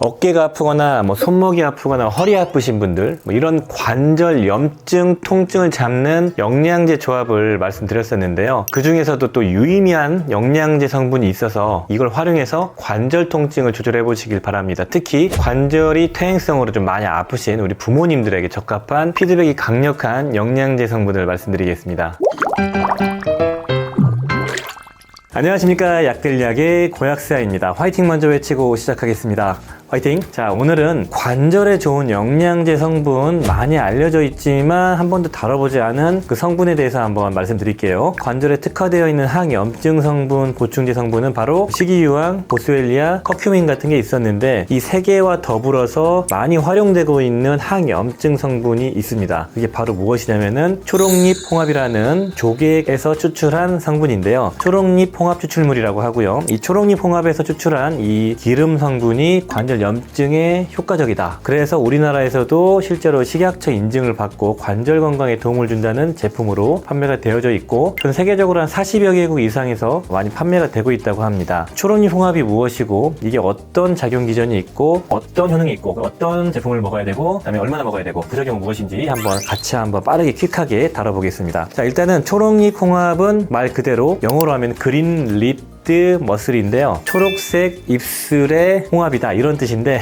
어깨가 아프거나 뭐 손목이 아프거나 허리 아프신 분들, 뭐 이런 관절 염증, 통증을 잡는 영양제 조합을 말씀드렸었는데요. 그 중에서도 또 유의미한 영양제 성분이 있어서 이걸 활용해서 관절 통증을 조절해 보시길 바랍니다. 특히 관절이 퇴행성으로 좀 많이 아프신 우리 부모님들에게 적합한 피드백이 강력한 영양제 성분을 말씀드리겠습니다. 안녕하십니까, 약들약의 고약사입니다. 화이팅 먼저 외치고 시작하겠습니다. 화이팅! 자, 오늘은 관절에 좋은 영양제 성분, 많이 알려져 있지만 한 번도 다뤄보지 않은 그 성분에 대해서 한번 말씀드릴게요. 관절에 특화되어 있는 항염증 성분, 보충제 성분은 바로 식이유황, 보스웰리아, 커큐민 같은 게 있었는데 이 세 개와 더불어서 많이 활용되고 있는 항염증 성분이 있습니다. 그게 바로 무엇이냐면은 초록잎 홍합이라는 조개에서 추출한 성분인데요. 초록잎 홍합 추출물이라고 하고요. 이 초록잎 홍합에서 추출한 이 기름 성분이 관절 염증에 효과적이다. 그래서 우리나라에서도 실제로 식약처 인증을 받고 관절 건강에 도움을 준다는 제품으로 판매가 되어져 있고, 전 세계적으로 한 40여 개국 이상에서 많이 판매가 되고 있다고 합니다. 초록잎 홍합이 무엇이고 이게 어떤 작용 기전이 있고 어떤 효능이 있고 어떤 제품을 먹어야 되고 그다음에 얼마나 먹어야 되고 부작용은 무엇인지 같이 한번 빠르게 퀵하게 다뤄보겠습니다. 자, 일단은 초록잎 홍합은 말 그대로 영어로 하면 그린 립 머슬인데요. 초록색 입술의 홍합이다, 이런 뜻인데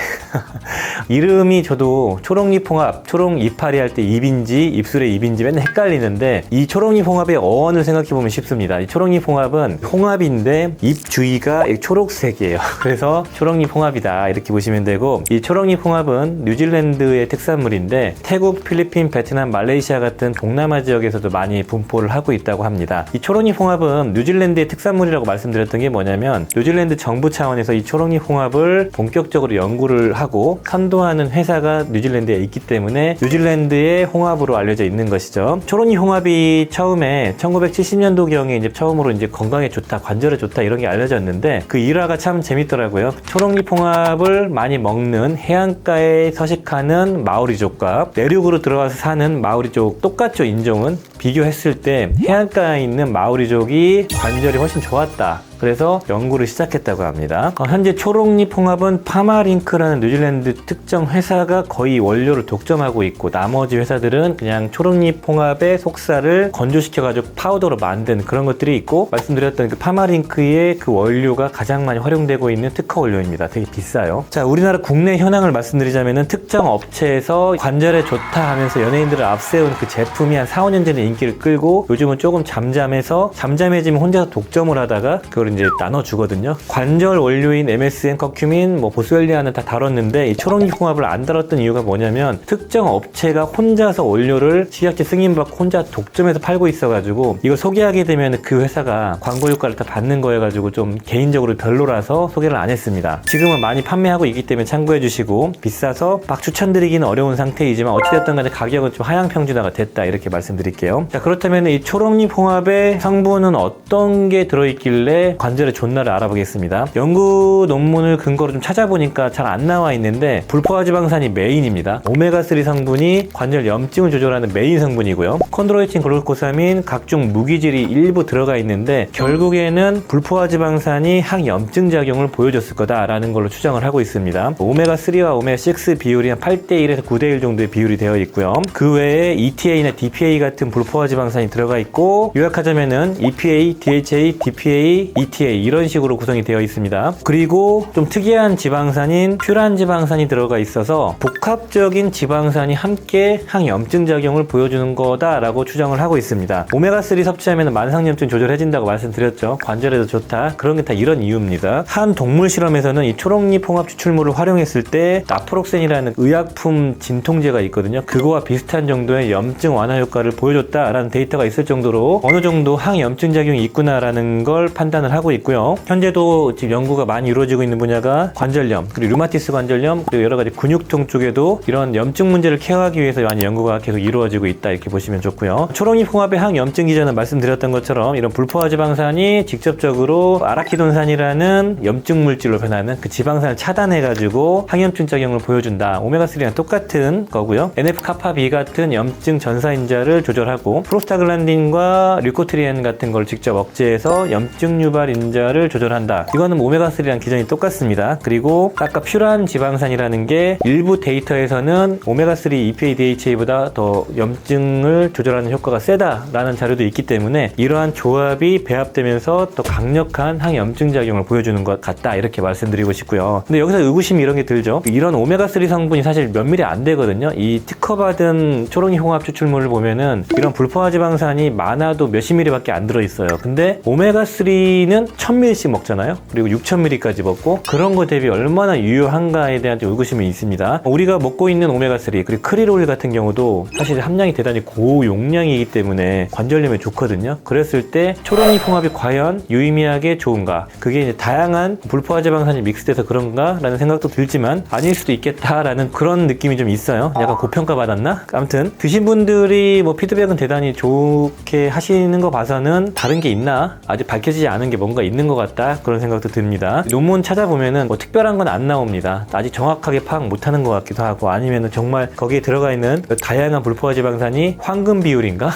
이름이 저도 초록잎 홍합, 초록 이파리 할 때 입인지 입술의 입인지 맨날 헷갈리는데, 이 초록잎 홍합의 어원을 생각해 보면 쉽습니다. 이 초록잎 홍합은 홍합인데 입 주위가 초록색이에요. 그래서 초록잎 홍합이다, 이렇게 보시면 되고, 이 초록잎 홍합은 뉴질랜드의 특산물인데 태국, 필리핀, 베트남, 말레이시아 같은 동남아 지역에서도 많이 분포를 하고 있다고 합니다. 이 초록잎 홍합은 뉴질랜드의 특산물이라고 말씀드렸던 게 뭐냐면, 뉴질랜드 정부 차원에서 이 초록잎 홍합을 본격적으로 연구를 하고 선도하는 회사가 뉴질랜드에 있기 때문에 뉴질랜드의 홍합으로 알려져 있는 것이죠. 초록잎 홍합이 처음에 1970년도경에 이제 처음으로 이제 건강에 좋다, 관절에 좋다, 이런 게 알려졌는데 그 일화가 참 재밌더라고요. 초록잎 홍합을 많이 먹는 해안가에 서식하는 마오리족과 내륙으로 들어와서 사는 마오리족, 똑같죠, 인종은. 비교했을 때 해안가에 있는 마오리족이 관절이 훨씬 좋았다. 그래서 연구를 시작했다고 합니다. 현재 초록잎 홍합은 파마링크라는 뉴질랜드 특정 회사가 거의 원료를 독점하고 있고, 나머지 회사들은 그냥 초록잎 홍합의 속살을 건조시켜가지고 파우더로 만든 그런 것들이 있고, 말씀드렸던 그 파마링크의 그 원료가 가장 많이 활용되고 있는 특허 원료입니다. 되게 비싸요. 자, 우리나라 국내 현황을 말씀드리자면은 특정 업체에서 관절에 좋다 하면서 연예인들을 앞세운 그 제품이 한 4, 5년 전에 인기를 끌고 요즘은 조금 잠잠해지면 혼자서 독점을 하다가 그걸 이제 나눠주거든요. 관절 원료인 MSM, 커큐민, 보스웰리아는 다 다뤘는데 이 초록잎 홍합을 안 다뤘던 이유가 뭐냐면, 특정 업체가 혼자서 원료를 식약처 승인받고 혼자 독점해서 팔고 있어가지고 이걸 소개하게 되면 그 회사가 광고 효과를 다 받는 거여가지고 좀 개인적으로 별로라서 소개를 안 했습니다. 지금은 많이 판매하고 있기 때문에 참고해 주시고, 비싸서 막 추천드리기는 어려운 상태이지만 어찌됐든 간에 가격은 좀 하향평준화가 됐다, 이렇게 말씀드릴게요. 자, 그렇다면 이 초록잎 홍합의 성분은 어떤 게 들어있길래 관절에 좋나를 알아보겠습니다. 연구 논문을 근거로 좀 찾아보니까 잘 안 나와 있는데 불포화지방산이 메인입니다. 오메가3 성분이 관절 염증을 조절하는 메인 성분이고요. 콘드로이친, 글루코사민, 각종 무기질이 일부 들어가 있는데 결국에는 불포화지방산이 항염증 작용을 보여줬을 거다라는 걸로 추정을 하고 있습니다. 오메가3와 오메가6 비율이 한 8:1에서 9:1 정도의 비율이 되어 있고요. 그 외에 ETA나 DPA 같은 불포화지방산이 들어가 있고, 요약하자면은 EPA, DHA, DPA, ETA 이런 식으로 구성이 되어 있습니다. 그리고 좀 특이한 지방산인 퓨란 지방산이 들어가 있어서 복합적인 지방산이 함께 항염증 작용을 보여주는 거다라고 추정을 하고 있습니다. 오메가3 섭취하면 만성염증 조절해진다고 말씀드렸죠. 관절에도 좋다. 그런 게 다 이런 이유입니다. 한 동물 실험에서는 이 초록잎 홍합 추출물을 활용했을 때 나프록센이라는 의약품 진통제가 있거든요. 그거와 비슷한 정도의 염증 완화 효과를 보여줬다라는 데이터가 있을 정도로 어느 정도 항염증 작용이 있구나라는 걸 판단을 하고 있고요. 현재도 지금 연구가 많이 이루어지고 있는 분야가 관절염, 그리고 류마티스 관절염, 그리고 여러 가지 근육통 쪽에도 이런 염증 문제를 케어하기 위해서 많이 연구가 계속 이루어지고 있다, 이렇게 보시면 좋고요. 초록잎 홍합의 항염증 기전은 말씀드렸던 것처럼 이런 불포화지방산이 직접적으로 아라키돈산이라는 염증 물질로 변하는 그 지방산을 차단해가지고 항염증 작용을 보여준다. 오메가3랑 똑같은 거고요. NF-kappa-B 같은 염증 전사인자를 조절하고 프로스타글란딘과 류코트리엔 같은 걸 직접 억제해서 염증 유발이 인자를 조절한다. 이거는 오메가3랑 기전이 똑같습니다. 그리고 아까 퓨란 지방산이라는 게 일부 데이터에서는 오메가3 EPA DHA보다 더 염증을 조절하는 효과가 세다라는 자료도 있기 때문에 이러한 조합이 배합되면서 더 강력한 항염증 작용을 보여주는 것 같다, 이렇게 말씀드리고 싶고요. 근데 여기서 의구심이 이런 게 들죠. 이런 오메가3 성분이 사실 몇 미리 안 되거든요. 이 특허받은 초롱이 홍합 추출물을 보면은 이런 불포화지방산이 많아도 몇십 미리밖에 안 들어있어요. 근데 오메가3는 1000ml씩 먹잖아요. 그리고 6000ml까지 먹고, 그런 거 대비 얼마나 유효한가에 대한 의구심이 있습니다. 우리가 먹고 있는 오메가3 그리고 크릴 오일 같은 경우도 사실 함량이 대단히 고용량이기 때문에 관절염에 좋거든요. 그랬을 때 초롱이 홍합이 과연 유의미하게 좋은가? 그게 이제 다양한 불포화지방산이 믹스돼서 그런가? 라는 생각도 들지만 아닐 수도 있겠다라는 그런 느낌이 좀 있어요. 약간 고평가 받았나? 아무튼 드신 분들이 뭐 피드백은 대단히 좋게 하시는 거 봐서는 다른 게 있나? 아직 밝혀지지 않은 게 뭔가 있는 것 같다, 그런 생각도 듭니다. 논문 찾아보면은 뭐 특별한 건 안 나옵니다. 아직 정확하게 파악 못하는 것 같기도 하고, 아니면은 정말 거기에 들어가 있는 다양한 불포화지방산이 황금 비율인가?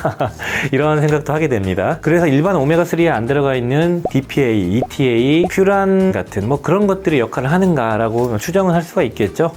이런 생각도 하게 됩니다. 그래서 일반 오메가3에 안 들어가 있는 DPA, ETA, 퓨란 같은 뭐 그런 것들이 역할을 하는가라고 추정은 할 수가 있겠죠.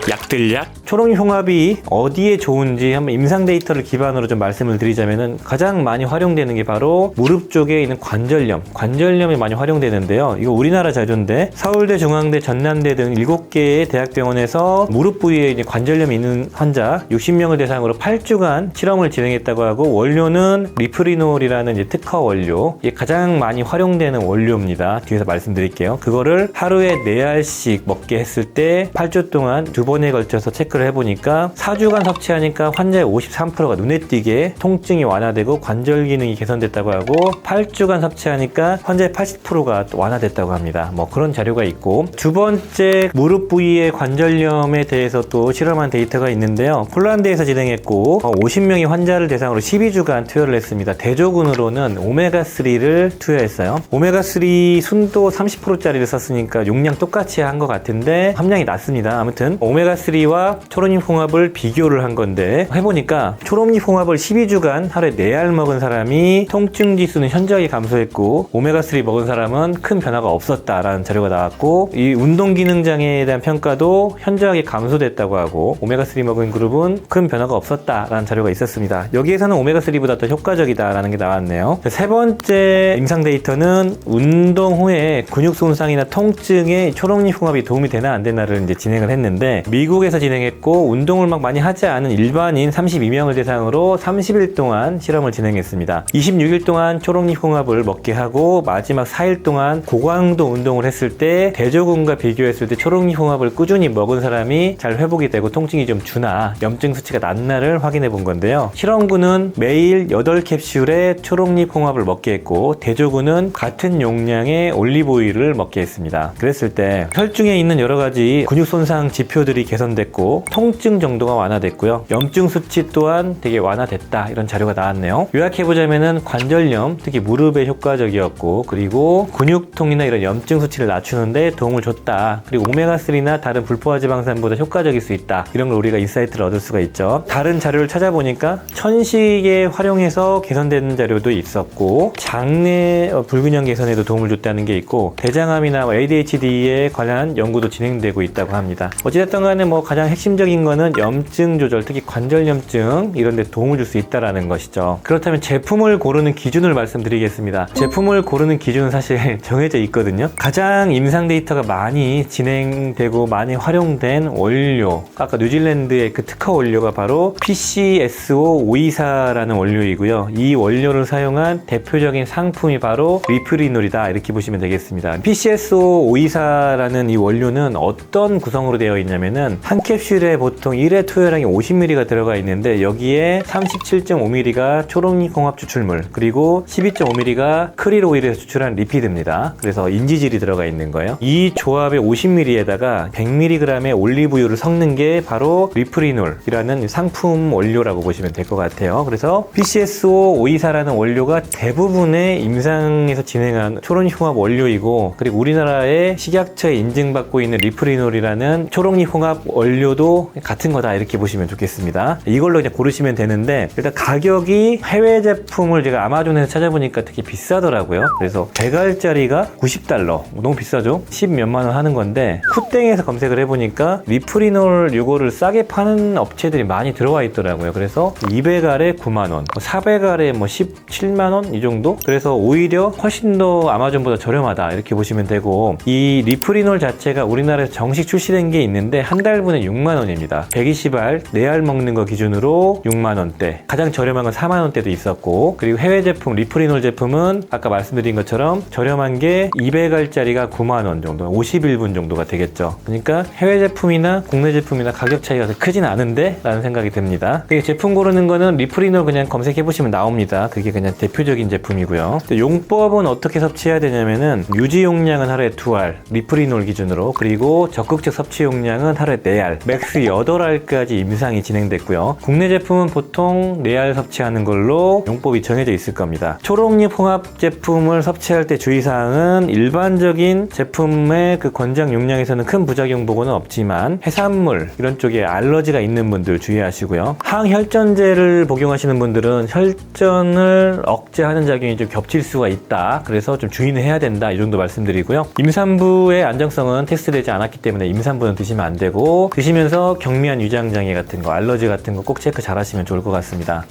약들약 초롱이 홍합이 어디에 좋은지 한번 임상 데이터를 기반으로 좀 말씀을 드리자면은 가장 많이 활용되는 게 바로 무릎 쪽에 있는 관절염에 많이 활용되는데요. 이거 우리나라 자료인데 서울대, 중앙대, 전남대 등 7개의 대학병원에서 무릎 부위에 이제 관절염이 있는 환자 60명을 대상으로 8주간 실험을 진행했다고 하고, 원료는 리프리놀이라는 이제 특허 원료, 이게 가장 많이 활용되는 원료입니다. 뒤에서 말씀드릴게요. 그거를 하루에 4알씩 먹게 했을 때 8주 동안 2번에 걸쳐서 체크를 해보니까 4주간 섭취하니까 환자의 53%가 눈에 띄게 통증이 완화되고 관절 기능이 개선됐다고 하고, 8주간 섭취하니까 환자의 80%가 완화됐다고 합니다. 뭐 그런 자료가 있고, 두 번째 무릎 부위의 관절염에 대해서 또 실험한 데이터가 있는데요. 폴란드에서 진행했고 50명의 환자를 대상으로 12주간 투여를 했습니다. 대조군으로는 오메가3를 투여했어요. 오메가3 순도 30%짜리를 썼으니까 용량 똑같이 한 것 같은데 함량이 낮습니다. 아무튼 오메가3와 초롱이 홍합을 비교를 한 건데, 해보니까 초롱이 홍합을 12주간 하루에 4알 먹은 사람이 통증 지수는 현저하게 감소했고, 오메가3 먹은 사람은 큰 변화가 없었다라는 자료가 나왔고, 이 운동 기능 장애에 대한 평가도 현저하게 감소됐다고 하고, 오메가3 먹은 그룹은 큰 변화가 없었다라는 자료가 있었습니다. 여기에서는 오메가3보다 더 효과적이다라는 게 나왔네요. 세 번째 임상 데이터는 운동 후에 근육 손상이나 통증에 초롱이 홍합이 도움이 되나 안 되나를 이제 진행을 했는데, 미국에서 진행했고 운동을 막 많이 하지 않은 일반인 32명을 대상으로 30일 동안 실험을 진행했습니다. 26일 동안 초롱이 홍합을 먹게 하고 마지막 4일 동안 고강도 운동을 했을 때 대조군과 비교했을 때 초롱이 홍합을 꾸준히 먹은 사람이 잘 회복이 되고 통증이 좀 주나 염증 수치가 낮나를 확인해 본 건데요. 실험군은 매일 8캡슐의 초록잎 홍합을 먹게 했고, 대조군은 같은 용량의 올리브오일을 먹게 했습니다. 그랬을 때 혈중에 있는 여러 가지 근육 손상 지표들이 개선됐고 통증 정도가 완화됐고요. 염증 수치 또한 되게 완화됐다, 이런 자료가 나왔네요. 요약해보자면은 관절염, 특히 무릎에 효과적이었고, 그리고 근육통이나 이런 염증 수치를 낮추는데 도움을 줬다. 그리고 오메가3나 다른 불포화지방산보다 효과적일 수 있다. 이런 걸 우리가 인사이트를 얻을 수가 있죠. 다른 자료를 찾아보니까 천식에 활용해서 개선되는 자료도 있었고, 장내 불균형 개선에도 도움을 줬다는 게 있고, 대장암이나 ADHD에 관한 연구도 진행되고 있다고 합니다. 어찌됐든 간에 뭐 가장 핵심적인 거는 염증 조절, 특히 관절염증 이런 데 도움을 줄 수 있다는 것이죠. 그렇다면 제품을 고르는 기준을 말씀드리겠습니다. 제품을 고르는 기준은 사실 정해져 있거든요. 가장 임상 데이터가 많이 진행되고 많이 활용된 원료, 아까 뉴질랜드의 그 특허 원료가 바로 PCSO524라는 원료이고요. 이 원료를 사용한 대표적인 상품이 바로 리프리놀이다, 이렇게 보시면 되겠습니다. PCSO524라는 이 원료는 어떤 구성으로 되어 있냐면은 한 캡슐에 보통 1회 투여량이 50ml가 들어가 있는데, 여기에 37.5ml가 초록잎 홍합 추출물, 그리고 12.5ml가 크릴 오일에서 추출한 리피드입니다. 그래서 인지질이 들어가 있는 거예요. 이 조합의 50ml에다가 100mg의 올리브유를 섞는 게 바로 리프리놀이라는 상품 원료라고 보시면 될 것 같아요. 그래서 PCSO524라는 원료가 대부분의 임상에서 진행한 초록잎 홍합 원료이고, 그리고 우리나라의 식약처에 인증받고 있는 리프리놀이라는 초록잎 홍합 원료도 같은 거다, 이렇게 보시면 좋겠습니다. 이걸로 그냥 고르시면 되는데, 일단 가격이 해외 제품을 제가 아마존에서 찾아보니까 되게 비싸더라고요. 그래서 100알짜리가 $90. 너무 비싸죠? 10 몇만 원 하는 건데 쿠땡에서 검색을 해보니까 리프리놀 이거를 싸게 파는 업체들이 많이 들어와 있더라고요. 그래서 200알에 9만 원, 400알에 뭐 17만 원 이 정도? 그래서 오히려 훨씬 더 아마존보다 저렴하다 이렇게 보시면 되고, 이 리프리놀 자체가 우리나라에서 정식 출시된 게 있는데 한 달분에 6만 원입니다. 120알 4알 먹는 거 기준으로 6만 원대, 가장 저렴한 건 4만 원대도 있었고, 그리고 해외 제품 리프리놀 제품은 아까 말씀드린 것처럼 저렴한 게 200알짜리가 9만 원 정도, 51분 정도가 되겠죠. 그러니까 해외 제품이나 국내 제품이나 가격 차이가 크진 않은데 라는 생각이 듭니다. 제품 고르는 거는 리프리놀 그냥 검색해 보시면 나옵니다. 그게 그냥 대표적인 제품이고요. 용법은 어떻게 섭취해야 되냐면은 유지 용량은 하루에 2알 리프리놀 기준으로, 그리고 적극적 섭취 용량은 하루에 4알, 맥스 8알까지 임상이 진행됐고요. 국내 제품은 보통 4알 섭취하는 걸로 용법이 정해져 있을 겁니다. 초록잎 홍합 제품을 섭취할 때 주의사항은 일반적인 제품의 그 권장 용량에서는 큰 부작용 보고는 없지만 해산물 이런 쪽에 알러지가 있는 분들 주의하시고요. 항혈전제를 복용하시는 분들은 혈전을 억제하는 작용이 좀 겹칠 수가 있다. 그래서 좀 주의는 해야 된다. 이 정도 말씀드리고요. 임산부의 안정성은 테스트되지 않았기 때문에 임산부는 드시면 안 되고, 드시면서 경미한 위장장애 같은 거, 알러지 같은 거 꼭 체크 잘 하시면 좋을 것 같습니다.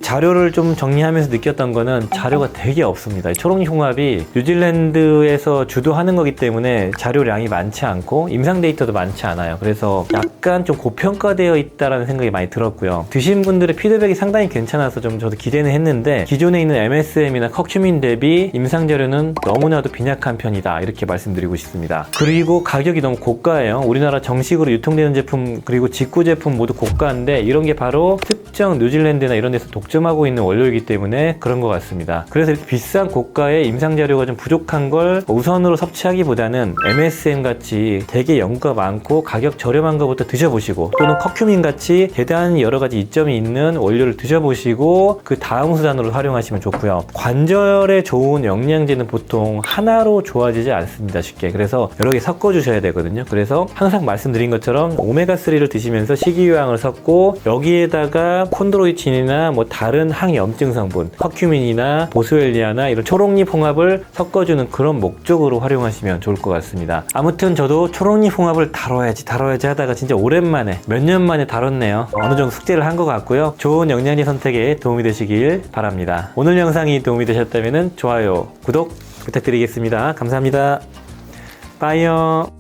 자료를 좀 정리하면서 느꼈던 거는 자료가 되게 없습니다. 초록잎 홍합이 뉴질랜드에서 주도하는 거기 때문에 자료량이 많지 않고 임상 데이터도 많지 않아요. 그래서 약간 좀 고평가되어 있다라는 생각이 많이 들었고요. 드신 분들의 피드백이 상당히 괜찮아서 좀 저도 기대는 했는데, 기존에 있는 MSM이나 커큐민 대비 임상 자료는 너무나도 빈약한 편이다 이렇게 말씀드리고 싶습니다. 그리고 가격이 너무 고가예요. 우리나라 정식으로 유통되는 제품 그리고 직구 제품 모두 고가인데, 이런 게 바로 특정 뉴질랜드나 이런 데서 독점하고 있는 원료이기 때문에 그런 것 같습니다. 그래서 이렇게 비싼 고가의 임상 자료가 좀 부족한 걸 우선으로 섭취하기보다는 MSM 같이 되게 연구가 많고 가격 저렴한 것부터 드셔보시고, 또는 커큐민 같이 대단히 여러 가지 이점이 있는 원료를 드셔보시고 그 다음 수단으로 활용하시면 좋고요. 관절에 좋은 영양제는 보통 하나로 좋아지지 않습니다, 쉽게. 그래서 여러 개 섞어 주셔야 되거든요. 그래서 항상 말씀드린 것처럼 오메가3를 드시면서 식이요양을 섞고, 여기에다가 콘드로이친이나 뭐 다른 항염증 성분, 커큐민이나 보스웰리아나 이런 초록잎 홍합을 섞어주는 그런 목적으로 활용하시면 좋을 것 같습니다. 아무튼 저도 초록잎 홍합을 다뤄야지 하다가 진짜 오랜만에 몇 년 만에 다뤘네요. 어느 정도 숙제를 한 것 같고요. 좋은 영양제 선택에 도움이 되시길 바랍니다. 오늘 영상이 도움이 되셨다면 좋아요, 구독 부탁드리겠습니다. 감사합니다. 빠이요.